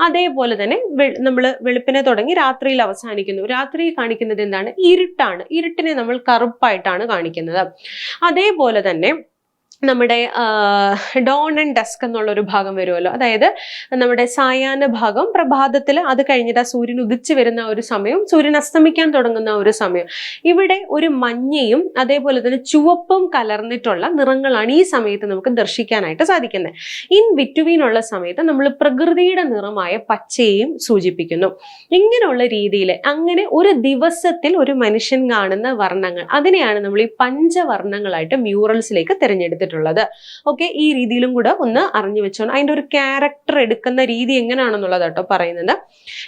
അതേപോലെ തന്നെ നമ്മൾ വെളുപ്പിനെ തുടങ്ങി രാത്രിയിൽ അവസാനിക്കുന്നു. രാത്രി കാണിക്കുന്നത് എന്താണ്? ഇരുട്ടാണ്. ഇരുട്ടിനെ നമ്മൾ കറുപ്പായിട്ടാണ് കാണിക്കുന്നത്. അതേപോലെ തന്നെ നമ്മുടെ ഡോൺ ആൻഡ് ഡസ്ക് എന്നുള്ളൊരു ഭാഗം വരുമല്ലോ, അതായത് നമ്മുടെ സായാഹ്ന ഭാഗം, പ്രഭാതത്തിൽ, അത് കഴിഞ്ഞിട്ട് ആ സൂര്യൻ ഉദിച്ചു വരുന്ന ഒരു സമയം, സൂര്യൻ അസ്തമിക്കാൻ തുടങ്ങുന്ന ഒരു സമയം. ഇവിടെ ഒരു മഞ്ഞയും അതേപോലെ തന്നെ ചുവപ്പും കലർന്നിട്ടുള്ള നിറങ്ങളാണ് ഈ സമയത്ത് നമുക്ക് ദർശിക്കാനായിട്ട് സാധിക്കുന്നത്. ഇൻ ബിറ്റ്വീൻ ഉള്ള സമയത്ത് നമ്മൾ പ്രകൃതിയുടെ നിറമായ പച്ചയെയും സൂചിപ്പിക്കുന്നു. ഇങ്ങനെയുള്ള രീതിയിൽ അങ്ങനെ ഒരു ദിവസത്തിൽ ഒരു മനുഷ്യൻ കാണുന്ന വർണ്ണങ്ങൾ, അതിനെയാണ് നമ്മൾ ഈ പഞ്ചവർണ്ണങ്ങളായിട്ട് മ്യൂറൽസിലേക്ക് തിരഞ്ഞെടുത്തിട്ടുള്ളത്. ഓക്കെ, ഈ രീതിയിലും കൂടെ ഒന്ന് അറിഞ്ഞു വെച്ചോണം. അതിന്റെ ഒരു ക്യാരക്ടർ എടുക്കുന്ന രീതി എങ്ങനെയാണെന്നുള്ളത് കേട്ടോ പറയുന്നത്.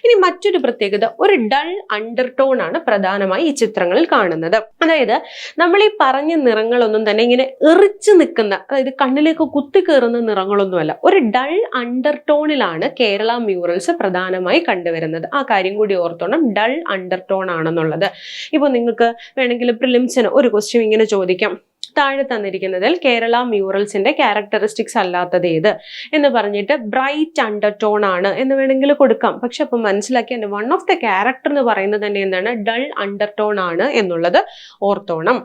ഇനി മറ്റൊരു പ്രത്യേകത, ഒരു ഡൾ അണ്ടർടോൺ ആണ് പ്രധാനമായി ഈ ചിത്രങ്ങളിൽ കാണുന്നത്. അതായത് നമ്മൾ ഈ പറഞ്ഞ നിറങ്ങളൊന്നും തന്നെ ഇങ്ങനെ എറിച്ചു നിൽക്കുന്ന, അതായത് കണ്ണിലേക്ക് കുത്തിക്കേറുന്ന നിറങ്ങളൊന്നുമല്ല. ഒരു ഡൾ അണ്ടർടോണിലാണ് കേരള മ്യൂറൽസ് പ്രധാനമായി കണ്ടുവരുന്നത്. ആ കാര്യം കൂടി ഓർത്തോണം, ഡൾ അണ്ടർടോൺ ആണെന്നുള്ളത്. ഇപ്പൊ നിങ്ങൾക്ക് വേണമെങ്കിൽ പ്രിലിംസിന് ഒരു ക്വസ്റ്റ്യൻ ഇങ്ങനെ ചോദിക്കാം, താഴെ തന്നിരിക്കുന്നതിൽ കേരള മ്യൂറൽസിന്റെ ക്യാരക്ടറിസ്റ്റിക്സ് അല്ലാത്തത് ഏത് എന്ന് പറഞ്ഞിട്ട് ബ്രൈറ്റ് അണ്ടർടോൺ ആണ് എന്ന് വേണമെങ്കിൽ കൊടുക്കാം. പക്ഷെ അപ്പം മനസ്സിലാക്കിയ വൺ ഓഫ് ദ ക്യാരക്ടർ എന്ന് പറയുന്നത് തന്നെ എന്താണ്, ഡൾ അണ്ടർടോൺ ആണ് എന്നുള്ളത് ഓർത്തോണം.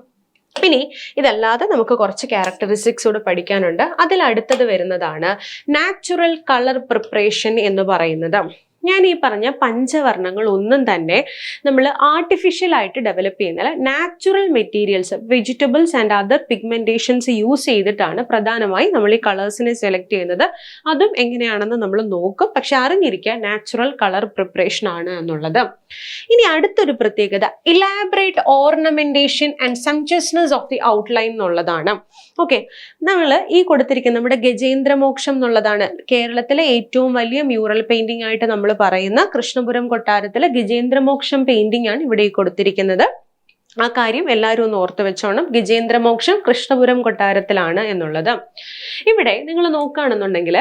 ഇനി ഇതല്ലാതെ നമുക്ക് കുറച്ച് ക്യാരക്ടറിസ്റ്റിക്സ് കൂടെ പഠിക്കാനുണ്ട്. അതിൽ അടുത്തത് വരുന്നതാണ് നാച്ചുറൽ കളർ പ്രിപ്പറേഷൻ എന്ന് പറയുന്നത്. ഞാൻ ഈ പറഞ്ഞ പഞ്ചവർണ്ണങ്ങൾ ഒന്നും തന്നെ നമ്മൾ ആർട്ടിഫിഷ്യൽ ആയിട്ട് ഡെവലപ്പ് ചെയ്യുന്നില്ല. Natural materials, vegetables and other pigmentations use ചെയ്തിട്ടാണ് പ്രധാനമായി നമ്മൾ ഈ കളേഴ്സിനെ സെലക്ട് ചെയ്യുന്നത്. അതും എങ്ങനെയാണെന്ന് നമ്മൾ നോക്കും. പക്ഷെ അറിഞ്ഞിരിക്കുക നാച്ചുറൽ കളർ പ്രിപ്പറേഷൻ ആണ് എന്നുള്ളത്. ഇനി അടുത്തൊരു പ്രത്യേകത, elaborate ornamentation and sinuousness of the outline എന്നുള്ളതാണ്. ഓക്കെ, നമ്മൾ ഈ കൊടുത്തിരിക്കുന്ന നമ്മുടെ ഗജേന്ദ്രമോക്ഷം എന്നുള്ളതാണ് കേരളത്തിലെ ഏറ്റവും വലിയ മ്യൂറൽ പെയിന്റിംഗ് ആയിട്ട് നമ്മൾ പറയുന്ന കൃഷ്ണപുരം കൊട്ടാരത്തിലെ ഗജേന്ദ്രമോക്ഷം പെയിന്റിംഗ് ആണ് ഇവിടെ ഈ കൊടുത്തിരിക്കുന്നത്. ആ കാര്യം എല്ലാവരും ഒന്ന് ഓർത്ത് വെച്ചോണം, ഗജേന്ദ്രമോക്ഷം കൃഷ്ണപുരം കൊട്ടാരത്തിലാണ് എന്നുള്ളത്. ഇവിടെ നിങ്ങൾ നോക്കുകയാണെന്നുണ്ടെങ്കിൽ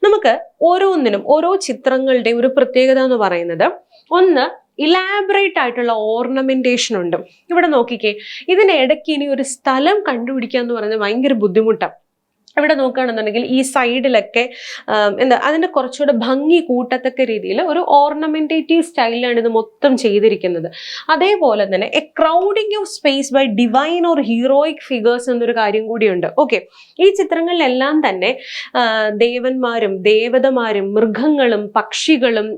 നമുക്ക് ഓരോന്നിനും ഓരോ ചിത്രങ്ങളുടെ ഒരു പ്രത്യേകത എന്ന് പറയുന്നത്, ഒന്ന് ഇലാബറേറ്റ് ആയിട്ടുള്ള ഓർണമെന്റേഷൻ ഉണ്ട്. ഇവിടെ നോക്കിക്കേ, ഇതിനിടയ്ക്ക് ഇനി ഒരു സ്ഥലം കണ്ടുപിടിക്കുക എന്ന് പറയുന്നത് ഭയങ്കര ബുദ്ധിമുട്ടാണ്. ഇവിടെ നോക്കുകയാണെന്നുണ്ടെങ്കിൽ ഈ സൈഡിലൊക്കെ അതിന്റെ കുറച്ചുകൂടെ ഭംഗി കൂട്ടത്തക്ക രീതിയിൽ ഒരു ഓർണമെന്റേറ്റീവ് സ്റ്റൈലിലാണ് ഇത് മൊത്തം ചെയ്തിരിക്കുന്നത്. അതേപോലെ തന്നെ a crowding of space by divine or heroic figures എന്നൊരു കാര്യം കൂടിയുണ്ട്. ഓക്കെ, ഈ ചിത്രങ്ങളിലെല്ലാം തന്നെ ദേവന്മാരും ദേവതമാരും മൃഗങ്ങളും പക്ഷികളും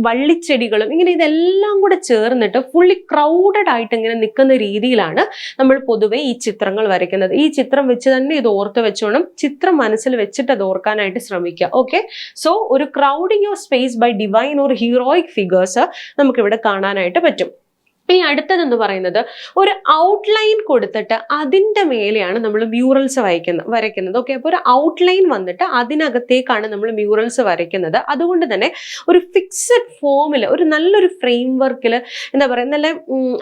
വള്ളിച്ചെടികളും ഇങ്ങനെ ഇതെല്ലാം കൂടെ ചേർന്നിട്ട് ഫുള്ളി ക്രൗഡഡ് ആയിട്ട് ഇങ്ങനെ നിൽക്കുന്ന രീതിയിലാണ് നമ്മൾ പൊതുവെ ഈ ചിത്രങ്ങൾ വരയ്ക്കുന്നത്. ഈ ചിത്രം വെച്ച് തന്നെ ഇത് ഓർത്ത് വെച്ചോണം, ചിത്രം മനസ്സിൽ വെച്ചിട്ട് അത് ഓർക്കാനായിട്ട് ശ്രമിക്കുക. ഓക്കെ, സോ ഒരു crowding of space by divine or heroic figures നമുക്ക് ഇവിടെ കാണാനായിട്ട് പറ്റും. ഇനി അടുത്തതെന്ന് പറയുന്നത്, ഒരു ഔട്ട്ലൈൻ കൊടുത്തിട്ട് അതിൻ്റെ മേലെയാണ് നമ്മൾ മ്യൂറൽസ് വരയ്ക്കുന്നത്. ഓക്കെ, അപ്പോൾ ഒരു ഔട്ട്ലൈൻ വന്നിട്ട് അതിനകത്തേക്കാണ് നമ്മൾ മ്യൂറൽസ് വരയ്ക്കുന്നത്. അതുകൊണ്ട് തന്നെ ഒരു ഫിക്സഡ് ഫോമിൽ, ഒരു നല്ലൊരു ഫ്രെയിം വർക്കിൽ, എന്താ പറയുക, നല്ല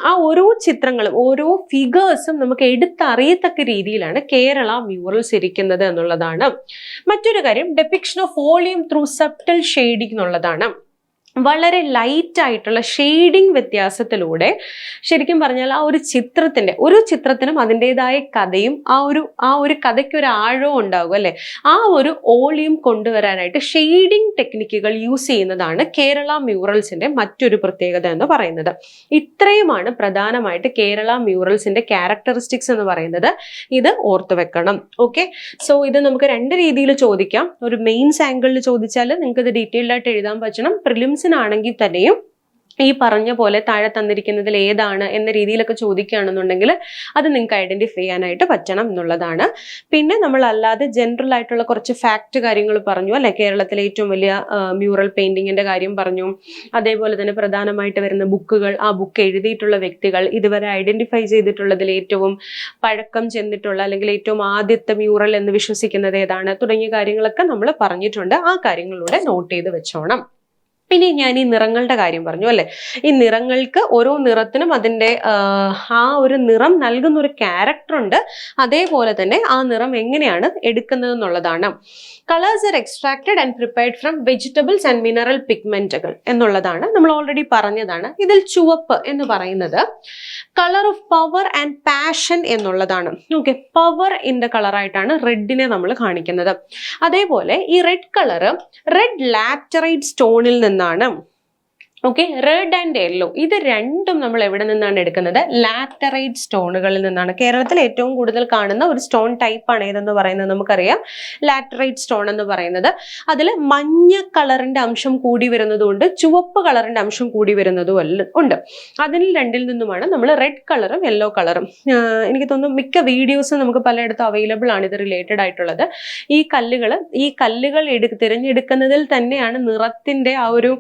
ആ ഓരോ ചിത്രങ്ങളും ഓരോ ഫിഗേഴ്സും നമുക്ക് എടുത്തറിയത്തക്ക രീതിയിലാണ് കേരള മ്യൂറൽസ് ഇരിക്കുന്നത് എന്നുള്ളതാണ്. മറ്റൊരു കാര്യം, depiction of volume through subtle shading എന്നുള്ളതാണ്. വളരെ ലൈറ്റ് ആയിട്ടുള്ള ഷെയ്ഡിങ് വ്യത്യാസത്തിലൂടെ ശരിക്കും പറഞ്ഞാൽ ആ ഒരു ചിത്രത്തിനും അതിൻ്റെതായ കഥയും ആ ഒരു കഥയ്ക്ക് ഒരു ആഴവും ഉണ്ടാകും അല്ലെ. ആ ഒരു വോളിയം കൊണ്ടുവരാനായിട്ട് ഷെയ്ഡിങ് ടെക്നിക്കുകൾ യൂസ് ചെയ്യുന്നതാണ് കേരള മ്യൂറൽസിന്റെ മറ്റൊരു പ്രത്യേകത എന്ന് പറയുന്നത്. ഇത്രയുമാണ് പ്രധാനമായിട്ട് കേരള മ്യൂറൽസിന്റെ ക്യാരക്ടറിസ്റ്റിക്സ് എന്ന് പറയുന്നത്. ഇത് ഓർത്തു വെക്കണം. ഓക്കെ, സോ ഇത് നമുക്ക് രണ്ട് രീതിയിൽ ചോദിക്കാം. ഒരു മെയിൻസ് ആംഗിളിൽ ചോദിച്ചാൽ നിങ്ങൾക്ക് ഇത് ഡീറ്റെയിൽഡ് ആയിട്ട് എഴുതാൻ പറ്റണം. പ്രിലിംസ് ആണെങ്കിൽ തന്നെയും ഈ പറഞ്ഞ പോലെ താഴെ തന്നിരിക്കുന്നതിൽ ഏതാണ് എന്ന രീതിയിലൊക്കെ ചോദിക്കുകയാണെന്നുണ്ടെങ്കിൽ അത് നിങ്ങൾക്ക് ഐഡന്റിഫൈ ചെയ്യാനായിട്ട് പറ്റണം എന്നുള്ളതാണ്. പിന്നെ നമ്മൾ അല്ലാതെ ജനറൽ ആയിട്ടുള്ള കുറച്ച് ഫാക്ട് കാര്യങ്ങൾ പറഞ്ഞു അല്ലെ. കേരളത്തിലെ ഏറ്റവും വലിയ മ്യൂറൽ പെയിന്റിങ്ങിന്റെ കാര്യം പറഞ്ഞു. അതേപോലെ തന്നെ പ്രധാനമായിട്ട് വരുന്ന ബുക്കുകൾ, ആ ബുക്ക് എഴുതിയിട്ടുള്ള വ്യക്തികൾ, ഇതുവരെ ഐഡന്റിഫൈ ചെയ്തിട്ടുള്ളതിൽ ഏറ്റവും പഴക്കം ചെന്നിട്ടുള്ള അല്ലെങ്കിൽ ഏറ്റവും ആദ്യത്തെ മ്യൂറൽ എന്ന് വിശ്വസിക്കുന്നത് ഏതാണ്, തുടങ്ങിയ കാര്യങ്ങളൊക്കെ നമ്മൾ പറഞ്ഞിട്ടുണ്ട്. ആ കാര്യങ്ങളിലൂടെ നോട്ട് ചെയ്ത് വെച്ചോണം. ഇനി ഞാൻ ഈ നിറങ്ങളുടെ കാര്യം പറഞ്ഞു അല്ലെ. ഈ നിറങ്ങൾക്ക് ഓരോ നിറത്തിനും അതിൻ്റെ ആ ഒരു നിറം നൽകുന്ന ഒരു ക്യാരക്ടർ ഉണ്ട്. അതേപോലെ തന്നെ ആ നിറം എങ്ങനെയാണ് എടുക്കുന്നത് എന്നുള്ളതാണ്. Colours are extracted and prepared from vegetables and mineral പിഗ്മെന്റുകൾ എന്നുള്ളതാണ് നമ്മൾ ഓൾറെഡി പറഞ്ഞതാണ്. ഇതിൽ ചുവപ്പ് എന്ന് പറയുന്നത് colour of power and passion എന്നുള്ളതാണ്. ഓക്കെ, പവറിന്റെ കളറായിട്ടാണ് റെഡിനെ നമ്മൾ കാണിക്കുന്നത്. അതേപോലെ ഈ റെഡ് കളറ് റെഡ് ലാറ്ററൈറ്റ് സ്റ്റോണിൽ നിന്നാണ് ഓക്കെ, റെഡ് ആൻഡ് യെല്ലോ ഇത് രണ്ടും നമ്മൾ എവിടെ നിന്നാണ് എടുക്കുന്നത്? ലാറ്ററൈറ്റ് സ്റ്റോണുകളിൽ നിന്നാണ്. കേരളത്തിൽ ഏറ്റവും കൂടുതൽ കാണുന്ന ഒരു സ്റ്റോൺ ടൈപ്പ് ആണ് ഏതെന്ന് പറയുന്നത് നമുക്കറിയാം, ലാറ്ററൈറ്റ് സ്റ്റോൺ എന്ന് പറയുന്നത്. അതിൽ മഞ്ഞ കളറിന്റെ അംശം കൂടി വരുന്നതുകൊണ്ട് ചുവപ്പ് കളറിന്റെ അംശം കൂടി വരുന്നതും ഉണ്ട്. അതിൽ രണ്ടിൽ നിന്നുമാണ് നമ്മൾ റെഡ് കളറും യെല്ലോ കളറും. എനിക്ക് തോന്നുന്നു മിക്ക വീഡിയോസും നമുക്ക് പലയിടത്തും അവൈലബിൾ ആണ് ഇത് റിലേറ്റഡ് ആയിട്ടുള്ളത്. ഈ കല്ലുകൾ തിരഞ്ഞെടുക്കുന്നതിൽ തന്നെയാണ് നിറത്തിന്റെ ആ ഒരു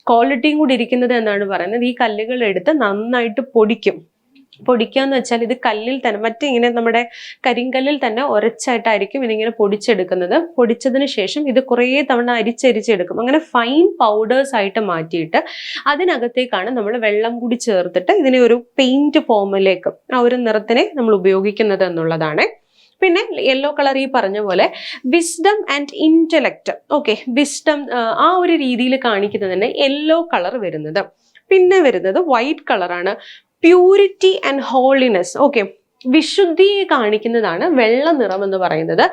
ക്വാളിറ്റിയും കൂടി ഇരിക്കുന്നത് എന്നാണ് പറയുന്നത്. ഈ കല്ലുകൾ എടുത്ത് നന്നായിട്ട് പൊടിക്കുക എന്ന് വെച്ചാൽ ഇത് കല്ലിൽ തന്നെ ഇങ്ങനെ നമ്മുടെ കരിങ്കല്ലിൽ തന്നെ ഉരച്ചായിട്ടായിരിക്കും ഇതിങ്ങനെ പൊടിച്ചെടുക്കുന്നത്. പൊടിച്ചതിന് ശേഷം ഇത് കുറേ തവണ അരിച്ചെടുക്കും. അങ്ങനെ ഫൈൻ പൗഡേഴ്സ് ആയിട്ട് മാറ്റിയിട്ട് അതിനകത്തേക്കാണ് നമ്മൾ വെള്ളം കൂടി ചേർത്തിട്ട് ഇതിനെ ഒരു പെയിന്റ് ഫോമിലേക്ക് ആ ഒരു നിറത്തിനെ നമ്മൾ ഉപയോഗിക്കുന്നത് എന്നുള്ളതാണ്. പിന്നെ യെല്ലോ കളർ ഈ പറഞ്ഞ പോലെ wisdom and intellect. Okay, wisdom ആ ഒരു രീതിയിൽ കാണിക്കുന്നതിന് യെല്ലോ കളർ വരുന്നത്. പിന്നെ വരുന്നത് വൈറ്റ് കളറാണ്, പ്യൂരിറ്റി ആൻഡ് ഹോളിനെസ്. ഓക്കെ, വിശുദ്ധിയെ കാണിക്കുന്നതാണ് വെള്ള നിറം എന്ന് പറയുന്നത്.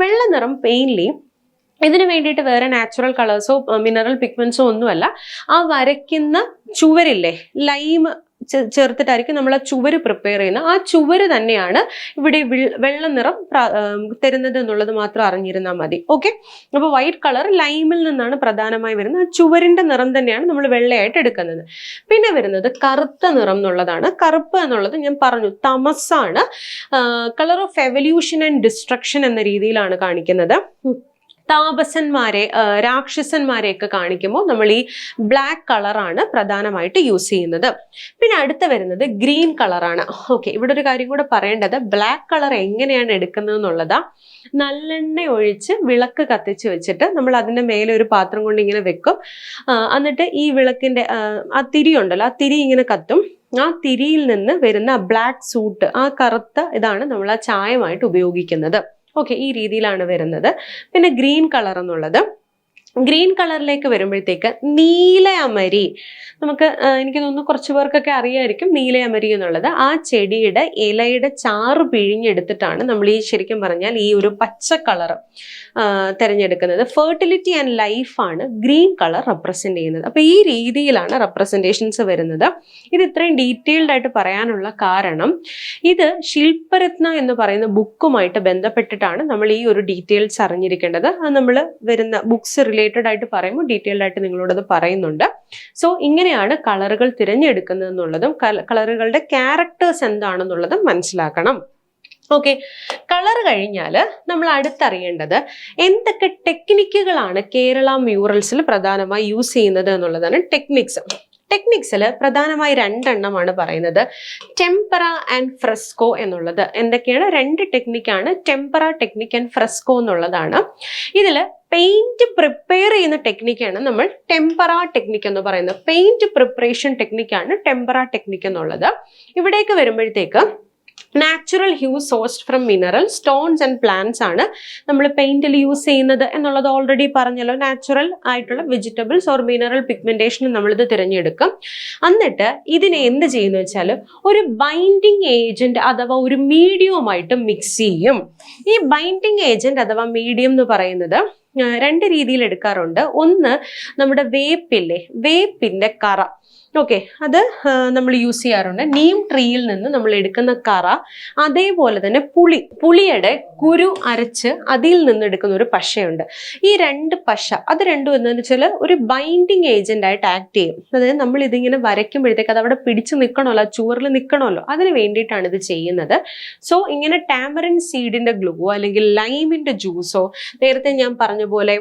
വെള്ള നിറം പെയിൻലി ഇതിന് വേണ്ടിയിട്ട് വേറെ നാച്ചുറൽ കളേഴ്സോ മിനറൽ പിഗ്മെന്റ്സോ ഒന്നുമല്ല. ആ വരയ്ക്കുന്ന ചുവരില്ലേ, ലൈം ചേർത്തിട്ടായിരിക്കും നമ്മൾ ആ ചുവര് പ്രിപ്പയർ ചെയ്യുന്നത്. ആ ചുവര് തന്നെയാണ് ഇവിടെ വെള്ള നിറം തരുന്നത് എന്നുള്ളത് മാത്രം അറിഞ്ഞിരുന്നാൽ മതി. ഓക്കെ, അപ്പോൾ വൈറ്റ് കളർ ലൈമിൽ നിന്നാണ് പ്രധാനമായി വരുന്നത്. ആ ചുവരിന്റെ നിറം തന്നെയാണ് നമ്മൾ വെള്ളയായിട്ട് എടുക്കുന്നത്. പിന്നെ വരുന്നത് കറുത്ത നിറം എന്നുള്ളതാണ്. കറുപ്പ് എന്നുള്ളത് ഞാൻ പറഞ്ഞു തമസാണ്. Colour of evolution and destruction എന്ന രീതിയിലാണ് കാണിക്കുന്നത്. താപസന്മാരെ രാക്ഷസന്മാരെയൊക്കെ കാണിക്കുമ്പോൾ നമ്മൾ ഈ ബ്ലാക്ക് കളറാണ് പ്രധാനമായിട്ട് യൂസ് ചെയ്യുന്നത്. പിന്നെ അടുത്ത വരുന്നത് ഗ്രീൻ കളറാണ്. ഓക്കെ, ഇവിടെ ഒരു കാര്യം കൂടെ പറയേണ്ടത്, ബ്ലാക്ക് കളർ എങ്ങനെയാണ് എടുക്കുന്നത് എന്നുള്ളതാ. നല്ലെണ്ണ ഒഴിച്ച് വിളക്ക് കത്തിച്ച് വെച്ചിട്ട് നമ്മൾ അതിൻ്റെ മേലെ ഒരു പാത്രം കൊണ്ട് ഇങ്ങനെ വെക്കും. എന്നിട്ട് ഈ വിളക്കിന്റെ ആ തിരി ഉണ്ടല്ലോ, ആ തിരി ഇങ്ങനെ കത്തും. ആ തിരിയിൽ നിന്ന് വരുന്ന ബ്ലാക്ക് സൂട്ട്, ആ കറുത്ത ഇതാണ് നമ്മൾ ആ ചായമായിട്ട് ഉപയോഗിക്കുന്നത്. ഓക്കെ, ഈ രീതിയിലാണ് വരുന്നത്. പിന്നെ ഗ്രീൻ കളർ എന്നുള്ളത്, ഗ്രീൻ കളറിലേക്ക് വരുമ്പോഴത്തേക്ക് നീലയമരി, നമുക്ക് എനിക്ക് തോന്നുന്നു കുറച്ച് പേർക്കൊക്കെ അറിയായിരിക്കും നീലയമരി എന്നുള്ളത്. ആ ചെടിയുടെ ഇലയുടെ ചാറ് പിഴിഞ്ഞെടുത്തിട്ടാണ് നമ്മൾ ഈ ശരിക്കും പറഞ്ഞാൽ ഈ ഒരു പച്ച കളർ തിരഞ്ഞെടുക്കുന്നത്. ഫെർട്ടിലിറ്റി ആൻഡ് ലൈഫാണ് ഗ്രീൻ കളർ റെപ്രസെന്റ് ചെയ്യുന്നത്. അപ്പൊ ഈ രീതിയിലാണ് റെപ്രസെന്റേഷൻസ് വരുന്നത്. ഇത് ഇത്രയും ഡീറ്റെയിൽഡ് ആയിട്ട് പറയാനുള്ള കാരണം ഇത് ശില്പരത്ന എന്ന് പറയുന്ന ബുക്കുമായിട്ട് ബന്ധപ്പെട്ടിട്ടാണ് നമ്മൾ ഈ ഒരു ഡീറ്റെയിൽസ് അറിഞ്ഞിരിക്കേണ്ടത്. അത് നമ്മൾ വരുന്ന ബുക്സ് റിലേറ്റഡ് ആയിട്ട് പറയുമ്പോൾ ഡീറ്റെയിൽഡ് ആയിട്ട് നിങ്ങളോടത് പറയുന്നുണ്ട്. സോ ഇങ്ങനെയാണ് കളറുകൾ തിരഞ്ഞെടുക്കുന്നത് എന്നുള്ളതും കളറുകളുടെ ക്യാരക്ടേഴ്സ് എന്താണെന്നുള്ളതും മനസ്സിലാക്കണം. ഓക്കെ, കളർ കഴിഞ്ഞാൽ നമ്മൾ അടുത്തറിയേണ്ടത് എന്തൊക്കെ ടെക്നിക്കുകളാണ് കേരള മ്യൂറൽസിൽ പ്രധാനമായി യൂസ് ചെയ്യുന്നത് എന്നുള്ളതാണ്. ടെക്നിക്സിൽ പ്രധാനമായി രണ്ടെണ്ണമാണ് പറയുന്നത്, ടെമ്പറ ആൻഡ് ഫ്രെസ്കോ എന്നുള്ളത്. എന്തൊക്കെയാണ്? രണ്ട് ടെക്നിക്കാണ്, ടെമ്പറ ടെക്നിക് ആൻഡ് ഫ്രെസ്കോ എന്നുള്ളതാണ്. ഇതിൽ പെയിന്റ് പ്രിപ്പയർ ചെയ്യുന്ന ടെക്നിക്കാണ് നമ്മൾ ടെമ്പറ ടെക്നിക് എന്ന് പറയുന്നത്. പെയിന്റ് പ്രിപ്പറേഷൻ ടെക്നിക്കാണ് ടെമ്പറ ടെക്നിക് എന്നുള്ളത്. ഇവിടേക്ക് വരുമ്പോഴത്തേക്ക് natural hue sourced from mineral stones and plants ആണ് നമ്മൾ പെയിന്റിൽ യൂസ് ചെയ്യുന്നത് എന്നുള്ളത് ഓൾറെഡി പറഞ്ഞല്ലോ. നാച്ചുറൽ ആയിട്ടുള്ള വെജിറ്റബിൾസ് ഓർ മിനറൽ പിഗ്മെന്റേഷൻ നമ്മളിത് തിരഞ്ഞെടുക്കും. എന്നിട്ട് ഇതിനെ എന്ത് ചെയ്യുന്നു വെച്ചാൽ ഒരു ബൈൻഡിങ് ഏജന്റ് അഥവാ ഒരു മീഡിയവുമായിട്ട് മിക്സ് ചെയ്യും. ഈ ബൈൻഡിങ് ഏജന്റ് അഥവാ മീഡിയം എന്ന് പറയുന്നത് രണ്ട് രീതിയിൽ എടുക്കാറുണ്ട്. ഒന്ന് നമ്മുടെ വേപ്പിന്റെ കറ. ഓക്കെ, അത് നമ്മൾ യൂസ് ചെയ്യാറുണ്ട്. നീം ട്രീയിൽ നിന്ന് നമ്മൾ എടുക്കുന്ന കറ, അതേപോലെ തന്നെ പുളിയുടെ കുരു അരച്ച് അതിൽ നിന്ന് എടുക്കുന്ന ഒരു പശയുണ്ട്. ഈ രണ്ട് പശ അത് രണ്ടും എന്താണെന്ന് വെച്ചാൽ ഒരു ബൈൻഡിങ് ഏജന്റ് ആയിട്ട് ആക്ട് ചെയ്യും. അതായത് നമ്മൾ ഇതിങ്ങനെ വരയ്ക്കുമ്പോഴത്തേക്ക് അത് അവിടെ പിടിച്ചു നിൽക്കണമല്ലോ, ചുവറിൽ നിൽക്കണമല്ലോ, അതിന് വേണ്ടിയിട്ടാണ് ഇത് ചെയ്യുന്നത്. സോ ഇങ്ങനെ ടാമറിൻ സീഡിന്റെ ഗ്ലൂവോ അല്ലെങ്കിൽ ലൈമിന്റെ ജ്യൂസോ നേരത്തെ ഞാൻ പറഞ്ഞ പോലെ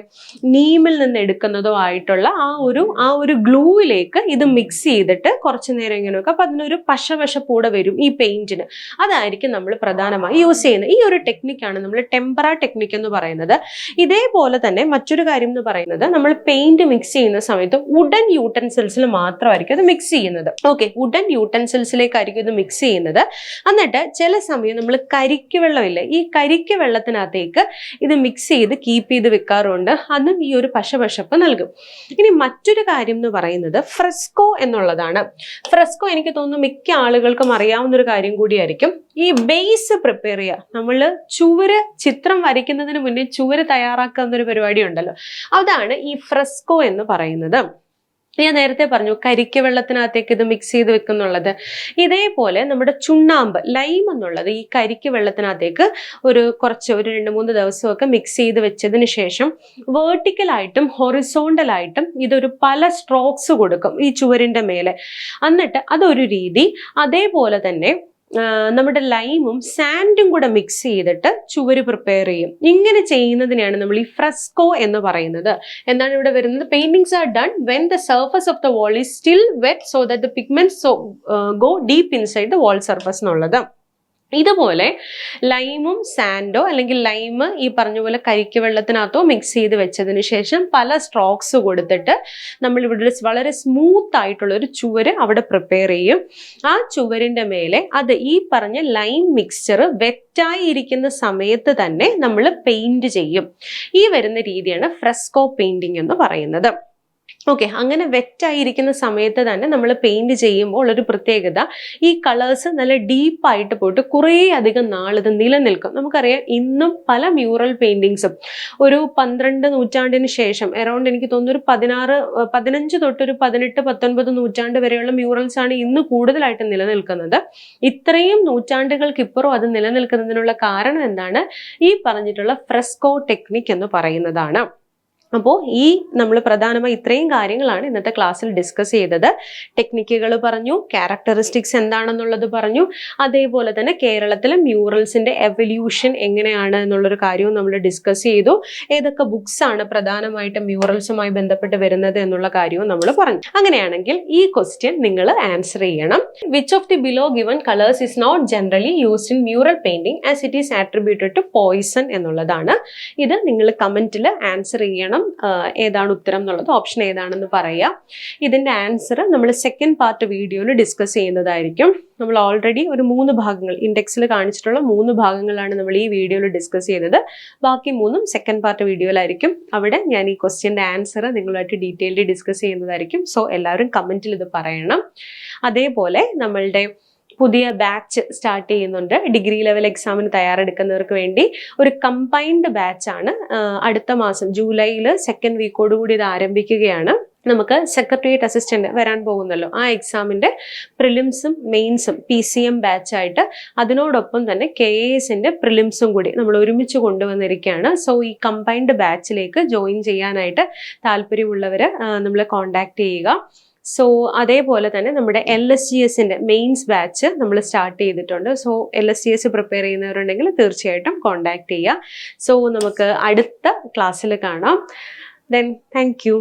നീമിൽ നിന്ന് എടുക്കുന്നതോ ആയിട്ടുള്ള ആ ഒരു ഗ്ലൂവിലേക്ക് ഇത് മിക്സ് ചെയ്തിട്ട് കുറച്ച് നേരം ഇങ്ങനെ വെക്കും. അപ്പൊ അതിനൊരു പശവശപ്പൂടെ വരും ഈ പെയിന്റിന്. അതായിരിക്കും നമ്മൾ പ്രധാനമായി യൂസ് ചെയ്യുന്നത്. ഈ ഒരു ടെക്നിക്കാണ് നമ്മൾ ടെമ്പറ ടെക്നിക് എന്ന് പറയുന്നത്. ഇതേപോലെ തന്നെ മറ്റൊരു കാര്യം എന്ന് പറയുന്നത്, നമ്മൾ പെയിന്റ് മിക്സ് ചെയ്യുന്ന സമയത്ത് വുഡൻ യൂട്ടൻസിൽസിൽ മാത്രമായിരിക്കും അത് മിക്സ് ചെയ്യുന്നത്. ഓക്കെ, വുഡൻ യൂട്ടൻസിൽസിലേക്കായിരിക്കും ഇത് മിക്സ് ചെയ്യുന്നത്. എന്നിട്ട് ചില സമയം നമ്മൾ കരിക്ക് വെള്ളമില്ലേ, ഈ കരിക്ക് വെള്ളത്തിനകത്തേക്ക് ഇത് മിക്സ് ചെയ്ത് കീപ്പ് ചെയ്ത് വെക്കാറുണ്ട്. അതും ഈ ഒരു പശവശപ്പ് നൽകും. ഇനി മറ്റൊരു കാര്യം എന്ന് പറയുന്നത് ഫ്രെസ്കോ എന്നുള്ളതാണ്. ഫ്രെസ്കോ എനിക്ക് തോന്നുന്നു മിക്ക ആളുകൾക്കും അറിയാവുന്ന ഒരു കാര്യം കൂടിയായിരിക്കും. ഈ ബേസ് പ്രിപ്പയർ ചെയ്യുക, നമ്മൾ ചുവര് ചിത്രം വരയ്ക്കുന്നതിന് മുന്നേ ചുവര് തയ്യാറാക്കുന്ന ഒരു പരിപാടി ഉണ്ടല്ലോ, അതാണ് ഈ ഫ്രെസ്കോ എന്ന് പറയുന്നത്. ഞാൻ നേരത്തെ പറഞ്ഞു കരിക്ക് വെള്ളത്തിനകത്തേക്ക് ഇത് മിക്സ് ചെയ്ത് വെക്കുന്നുള്ളത്. ഇതേപോലെ നമ്മുടെ ചുണ്ണാമ്പ് ലൈം എന്നുള്ളത് ഈ കരിക്ക് വെള്ളത്തിനകത്തേക്ക് ഒരു 2-3 ദിവസമൊക്കെ മിക്സ് ചെയ്ത് വെച്ചതിന് ശേഷം വേർട്ടിക്കലായിട്ടും ഹൊറിസോണ്ടലായിട്ടും ഇതൊരു പല സ്ട്രോക്സ് കൊടുക്കും ഈ ചുവരിന്റെ മേലെ. എന്നിട്ട് അതൊരു രീതി. അതേപോലെ തന്നെ നമ്മുടെ ലൈമും സാൻഡും കൂടെ മിക്സ് ചെയ്തിട്ട് ചുവര് പ്രിപ്പയർ ചെയ്യും. ഇങ്ങനെ ചെയ്യുന്നതിനെയാണ് നമ്മൾ ഈ ഫ്രെസ്കോ എന്ന് പറയുന്നത്. എന്താണ് ഇവിടെ വരുന്നത്? Paintings are done when the surface of the wall is still wet so that the pigments go deep inside the wall surface എന്നുള്ളത്. ഇതുപോലെ ലൈമും സാൻഡോ അല്ലെങ്കിൽ ലൈമ് ഈ പറഞ്ഞ പോലെ കരിക്ക് വെള്ളത്തിനകത്തോ മിക്സ് ചെയ്ത് വെച്ചതിന് ശേഷം പല സ്ട്രോക്സ് കൊടുത്തിട്ട് നമ്മൾ ഇവിടെ വളരെ സ്മൂത്ത് ആയിട്ടുള്ള ഒരു ചുവര് അവിടെ പ്രിപ്പയർ ചെയ്യും. ആ ചുവരിന്റെ മേലെ അത് ഈ പറഞ്ഞ ലൈം മിക്സ്ചർ വെറ്റായി ഇരിക്കുന്ന സമയത്ത് തന്നെ നമ്മൾ പെയിന്റ് ചെയ്യും. ഈ വരുന്ന രീതിയാണ് ഫ്രെസ്കോ പെയിന്റിംഗ് എന്ന് പറയുന്നത്. ഓക്കെ, അങ്ങനെ വെറ്റായിരിക്കുന്ന സമയത്ത് തന്നെ നമ്മൾ പെയിന്റ് ചെയ്യുമ്പോൾ ഒരു പ്രത്യേകത, ഈ കളേഴ്സ് നല്ല ഡീപ്പായിട്ട് പോയിട്ട് കുറേ അധികം നാൾ ഇത് നിലനിൽക്കും. നമുക്കറിയാം ഇന്നും പല മ്യൂറൽ പെയിന്റിങ്സും ഒരു 12 നൂറ്റാണ്ടിന് ശേഷം അറൗണ്ട് എനിക്ക് തോന്നുന്നു ഒരു 15 തൊട്ടൊരു 18-19 നൂറ്റാണ്ട് വരെയുള്ള മ്യൂറൽസ് ആണ് ഇന്ന് കൂടുതലായിട്ട് നിലനിൽക്കുന്നത്. ഇത്രയും നൂറ്റാണ്ടുകൾക്കിപ്പുറം അത് നിലനിൽക്കുന്നതിനുള്ള കാരണം എന്താണ്? ഈ പറഞ്ഞിട്ടുള്ള ഫ്രെസ്കോ ടെക്നിക് എന്ന് പറയുന്നതാണ്. അപ്പോൾ ഈ നമ്മൾ പ്രധാനമായി ഇത്രയും കാര്യങ്ങളാണ് ഇന്നത്തെ ക്ലാസ്സിൽ ഡിസ്കസ് ചെയ്തത്. ടെക്നിക്കുകൾ പറഞ്ഞു, ക്യാരക്ടറിസ്റ്റിക്സ് എന്താണെന്നുള്ളത് പറഞ്ഞു, അതേപോലെ തന്നെ കേരളത്തിലെ മ്യൂറൽസിന്റെ എവല്യൂഷൻ എങ്ങനെയാണ് എന്നുള്ളൊരു കാര്യവും നമ്മൾ ഡിസ്കസ് ചെയ്തു. ഏതൊക്കെ ബുക്സ് ആണ് പ്രധാനമായിട്ടും മ്യൂറൽസുമായി ബന്ധപ്പെട്ട് വരുന്നത് എന്നുള്ള കാര്യവും നമ്മൾ പറഞ്ഞു. അങ്ങനെയാണെങ്കിൽ ഈ ക്വസ്റ്റ്യൻ നിങ്ങൾ ആൻസർ ചെയ്യണം. Which of the below given colours is not generally used in mural painting as it is attributed to poison എന്നുള്ളതാണ്. ഇത് നിങ്ങൾ കമന്റിൽ ആൻസർ ചെയ്യണം. ഏതാണ് ഉത്തരം എന്നുള്ളത്, ഓപ്ഷൻ ഏതാണെന്ന് പറയാം. ഇതിന്റെ ആൻസർ നമ്മൾ സെക്കൻഡ് പാർട്ട് വീഡിയോയിൽ ഡിസ്കസ് ചെയ്യുന്നതായിരിക്കും. നമ്മൾ ഓൾറെഡി ഒരു 3 ഭാഗങ്ങൾ ഇൻഡെക്സിൽ കാണിച്ചിട്ടുള്ള 3 ഭാഗങ്ങളാണ് നമ്മൾ ഈ വീഡിയോയിൽ ഡിസ്കസ് ചെയ്തത്. ബാക്കി 3ഉം സെക്കൻഡ് പാർട്ട് വീഡിയോയിലായിരിക്കും. അവിടെ ഞാൻ ഈ ക്വസ്റ്റ്യൻ്റെ ആൻസർ നിങ്ങളുമായിട്ട് ഡീറ്റെയിൽഡ് ഡിസ്കസ് ചെയ്യുന്നതായിരിക്കും. സോ എല്ലാവരും കമന്റിൽ ഇത് പറയണം. അതേപോലെ നമ്മളുടെ പുതിയ ബാച്ച് സ്റ്റാർട്ട് ചെയ്യുന്നുണ്ട്. ഡിഗ്രി ലെവൽ എക്സാമിന് തയ്യാറെടുക്കുന്നവർക്ക് വേണ്ടി ഒരു കമ്പൈൻഡ് ബാച്ചാണ്. അടുത്ത മാസം ജൂലൈയിൽ സെക്കൻഡ് വീക്കോടുകൂടി ഇത് ആരംഭിക്കുകയാണ്. നമുക്ക് സെക്രട്ടേറിയറ്റ് അസിസ്റ്റന്റ് വരാൻ പോകുന്നല്ലോ, ആ എക്സാമിന്റെ പ്രിലിംസും മെയിൻസും PCM ബാച്ചായിട്ട് അതിനോടൊപ്പം തന്നെ KASന്റെ പ്രിലിംസും കൂടി നമ്മൾ ഒരുമിച്ച് കൊണ്ടുവന്നിരിക്കുകയാണ്. സോ ഈ കമ്പൈൻഡ് ബാച്ചിലേക്ക് ജോയിൻ ചെയ്യാനായിട്ട് താല്പര്യമുള്ളവർ നമ്മളെ കോൺടാക്ട് ചെയ്യുക. സോ അതേപോലെ തന്നെ നമ്മുടെ LSGSന്റെ മെയിൻസ് ബാച്ച് നമ്മൾ സ്റ്റാർട്ട് ചെയ്തിട്ടുണ്ട്. സോ LSGS പ്രിപ്പയർ ചെയ്യുന്നവരുണ്ടെങ്കിൽ തീർച്ചയായിട്ടും കോൺടാക്ട് ചെയ്യുക. സോ നമുക്ക് അടുത്ത ക്ലാസ്സിൽ കാണാം. Then thank you.